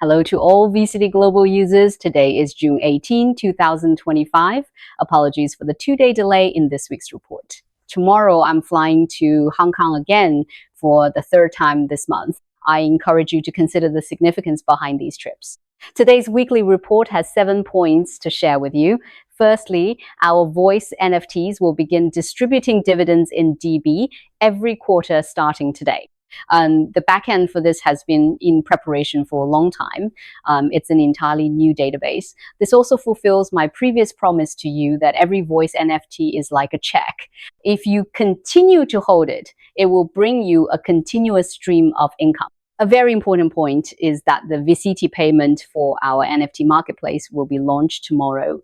Hello to all Vcity Global users. Today is June 18, 2025. Apologies for the 2-day delay in this week's report. Tomorrow, I'm flying to Hong Kong again for the 3rd time this month. I encourage you to consider the significance behind these trips. Today's weekly report has 7 points to share with you. Firstly, our voice NFTs will begin distributing dividends in DB every quarter starting today. The backend for this has been in preparation for a long time. It's an entirely new database. This also fulfills my previous promise to you that every voice NFT is like a check. If you continue to hold it, it will bring you a continuous stream of income. A very important point is that the Vcity payment for our NFT marketplace will be launched tomorrow.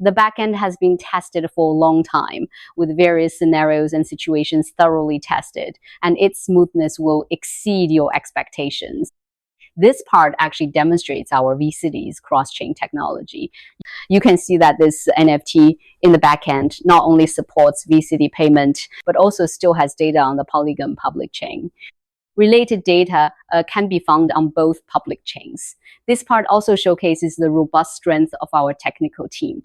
The backend has been tested for a long time, with various scenarios and situations thoroughly tested, and its smoothness will exceed your expectations. This part actually demonstrates our Vcity's cross-chain technology. You can see that this NFT in the backend not only supports Vcity payment, but also still has data on the Polygon public chain. Related data can be found on both public chains. This part also showcases the robust strength of our technical team.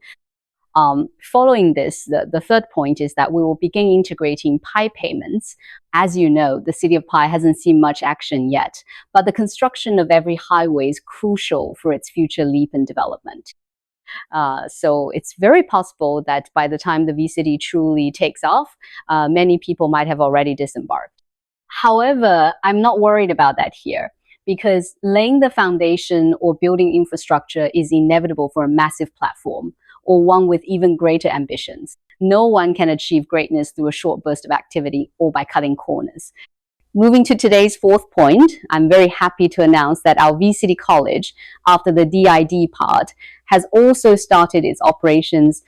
Following this, the third point is that we will begin integrating Pi payments. As you know, the city of Pi hasn't seen much action yet, but the construction of every highway is crucial for its future leap in development. So it's very possible that by the time the Vcity truly takes off, many people might have already disembarked. However, I'm not worried about that here, because laying the foundation or building infrastructure is inevitable for a massive platform, or one with even greater ambitions. No one can achieve greatness through a short burst of activity or by cutting corners. Moving to today's 4th point, I'm very happy to announce that our Vcity College, after the DID part, has also started its operations.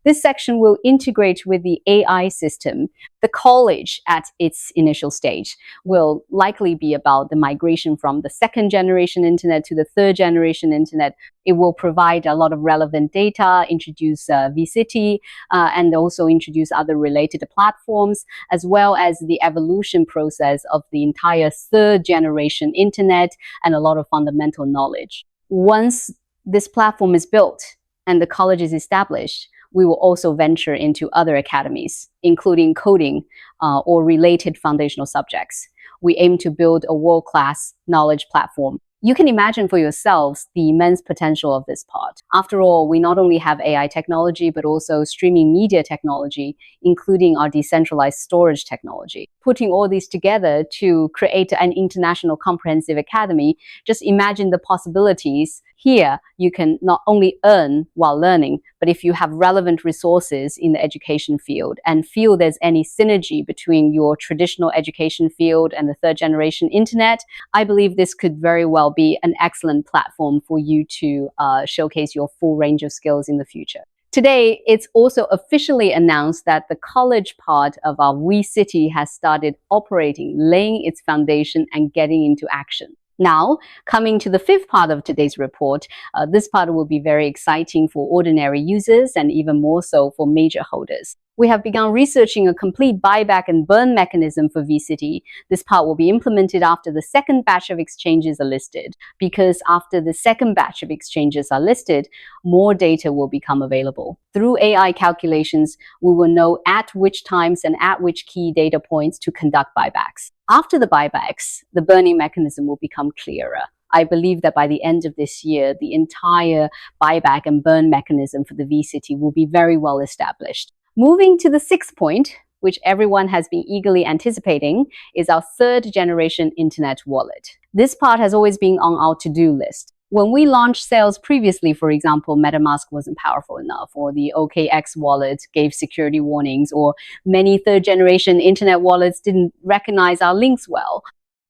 This section will integrate with the AI system. The college at its initial stage will likely be about the migration from the 2nd generation internet to the 3rd generation internet. It will provide a lot of relevant data, introduce Vcity, and also introduce other related platforms, as well as the evolution process of the entire 3rd generation internet and a lot of fundamental knowledge. Once this platform is built and the college is established, we will also venture into other academies, including coding or related foundational subjects. We aim to build a world-class knowledge platform. You can imagine for yourselves the immense potential of this part. After all, we not only have AI technology, but also streaming media technology, including our decentralized storage technology. Putting all these together to create an international comprehensive academy, just imagine the possibilities. Here, you can not only earn while learning, but if you have relevant resources in the education field and feel there's any synergy between your traditional education field and the 3rd generation internet, I believe this could very well be an excellent platform for you to showcase your full range of skills in the future. Today, it's also officially announced that the college part of our Vcity has started operating, laying its foundation and getting into action. Now, coming to the 5th part of today's report, this part will be very exciting for ordinary users and even more so for major holders. We have begun researching a complete buyback and burn mechanism for Vcity. This part will be implemented after the 2nd batch of exchanges are listed, because after the 2nd batch of exchanges are listed, more data will become available. Through AI calculations, we will know at which times and at which key data points to conduct buybacks. After the buybacks, the burning mechanism will become clearer. I believe that by the end of this year, the entire buyback and burn mechanism for the Vcity will be very well established. Moving to the 6th point, which everyone has been eagerly anticipating, is our 3rd generation internet wallet. This part has always been on our to-do list. When we launched sales previously, for example, MetaMask wasn't powerful enough, or the OKX wallet gave security warnings, or many 3rd generation internet wallets didn't recognize our links well.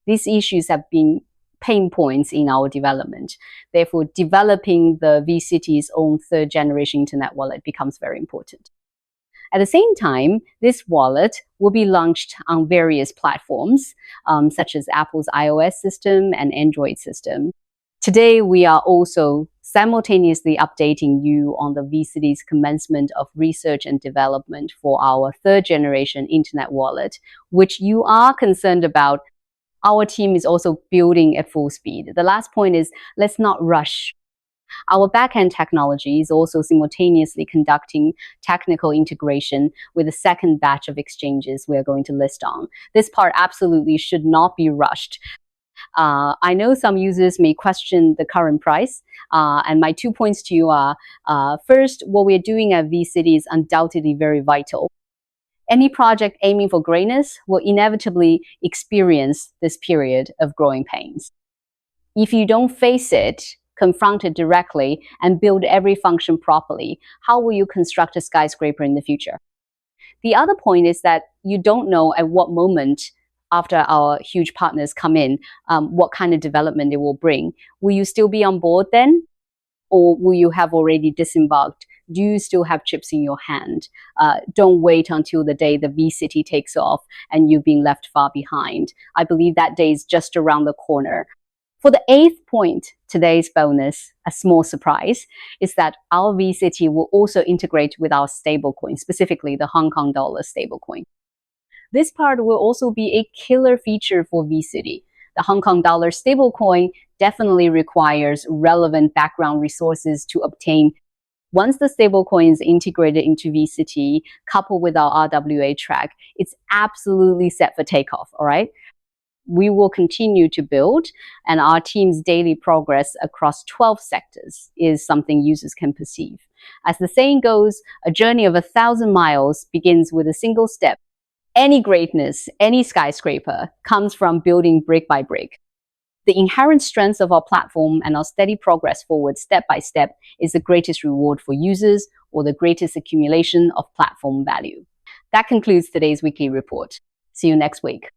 These issues have been pain points in our development. Therefore, developing the Vcity's own 3rd generation internet wallet becomes very important. At the same time, this wallet will be launched on various platforms, such as Apple's iOS system and Android system. Today, we are also simultaneously updating you on the Vcity's commencement of research and development for our 3rd generation internet wallet, which you are concerned about. Our team is also building at full speed. The last point is, let's not rush. Our backend technology is also simultaneously conducting technical integration with a second batch of exchanges we are going to list on. This part absolutely should not be rushed. I know some users may question the current price, and my 2 points to you are, first, what we're doing at Vcity is undoubtedly very vital. Any project aiming for greatness will inevitably experience this period of growing pains. If you don't face it, confront it directly, and build every function properly, how will you construct a skyscraper in the future? The other point is that you don't know at what moment after our huge partners come in, what kind of development they will bring. Will you still be on board then? Or will you have already disembarked? Do you still have chips in your hand? Don't wait until the day the Vcity takes off and you've been left far behind. I believe that day is just around the corner. For the 8th point, today's bonus, a small surprise, is that our Vcity will also integrate with our stablecoin, specifically the Hong Kong dollar stablecoin. This part will also be a killer feature for Vcity. The Hong Kong dollar stablecoin definitely requires relevant background resources to obtain. Once the stablecoin is integrated into Vcity, coupled with our RWA track, it's absolutely set for takeoff, all right? We will continue to build, and our team's daily progress across 12 sectors is something users can perceive. As the saying goes, a journey of 1,000 miles begins with a single step. Any greatness, any skyscraper comes from building brick by brick. The inherent strength of our platform and our steady progress forward step by step is the greatest reward for users or the greatest accumulation of platform value. That concludes today's weekly report. See you next week.